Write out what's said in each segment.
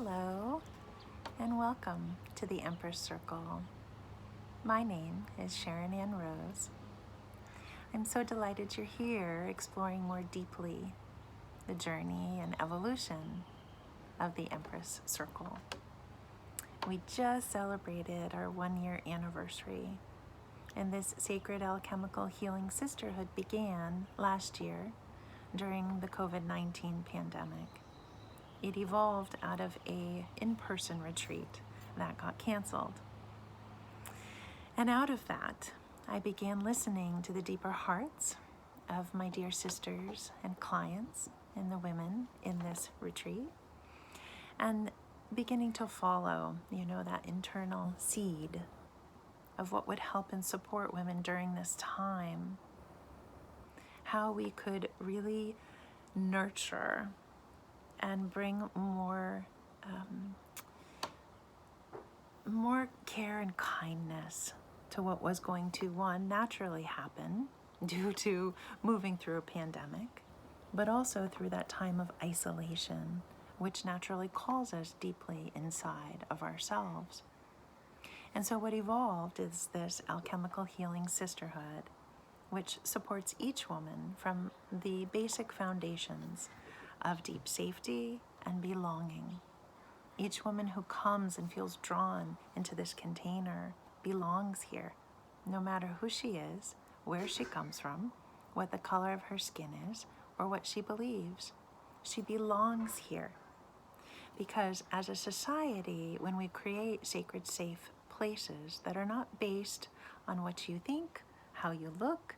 Hello, and welcome to the Empress Circle. My name is Sharon Ann Rose. I'm so delighted you're here exploring more deeply the journey and evolution of the Empress Circle. We just celebrated our 1-year anniversary, and this sacred alchemical healing sisterhood began last year during the COVID-19 pandemic. It evolved out of an in-person retreat that got canceled. And out of that, I began listening to the deeper hearts of my dear sisters and clients and the women in this retreat, and beginning to follow, that internal seed of what would help and support women during this time, how we could really nurture and bring more care and kindness to what was going to, one, naturally happen due to moving through a pandemic, but also through that time of isolation, which naturally calls us deeply inside of ourselves. And so what evolved is this alchemical healing sisterhood, which supports each woman from the basic foundations of deep safety and belonging. Each woman who comes and feels drawn into this container belongs here, no matter who she is, where she comes from, what the color of her skin is, or what she believes. She belongs here. Because as a society, when we create sacred, safe places that are not based on what you think, how you look,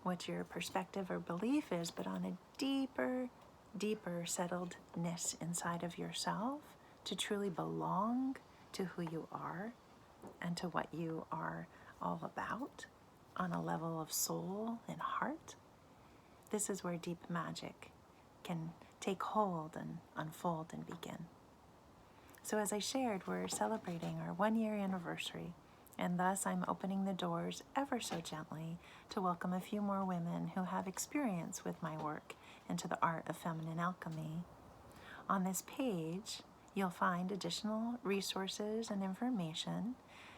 what your perspective or belief is, but on a deeper settledness inside of yourself to truly belong to who you are and to what you are all about on a level of soul and heart. This is where deep magic can take hold and unfold and begin. So as I shared, we're celebrating our 1-year anniversary, and thus I'm opening the doors ever so gently to welcome a few more women who have experience with my work into the art of feminine alchemy. On this page, you'll find additional resources and information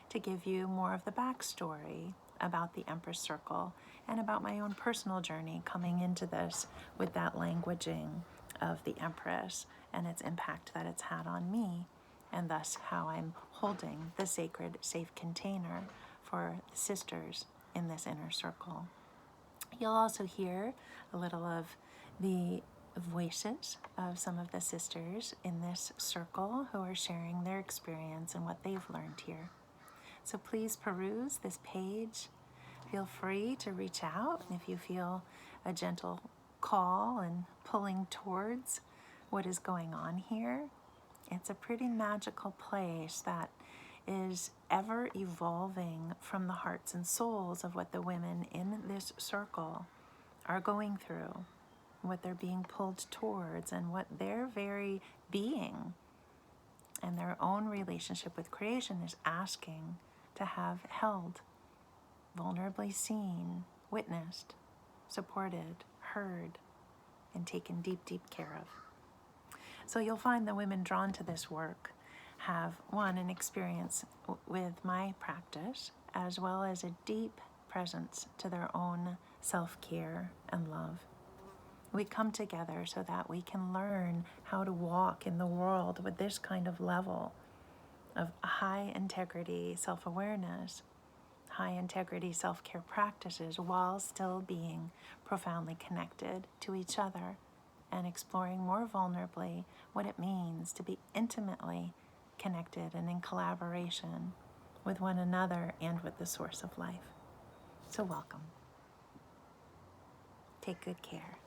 to give you more of the backstory about the Empress Circle and about my own personal journey coming into this with that languaging of the Empress and its impact that it's had on me, and thus how I'm holding the sacred, safe container for the sisters in this inner circle. You'll also hear a little of the voices of some of the sisters in this circle who are sharing their experience and what they've learned here. So please peruse this page. Feel free to reach out if you feel a gentle call and pulling towards what is going on here. It's a pretty magical place that is ever evolving from the hearts and souls of what the women in this circle are going through, what they're being pulled towards, and what their very being and their own relationship with creation is asking to have held, vulnerably seen, witnessed, supported, heard, and taken deep care of. So you'll find the women drawn to this work have, one, an experience with my practice, as well as a deep presence to their own self-care and love. We come together so that we can learn how to walk in the world with this kind of level of high integrity self-awareness, high integrity self-care practices, while still being profoundly connected to each other and exploring more vulnerably what it means to be intimately connected and in collaboration with one another and with the source of life. So welcome. Take good care.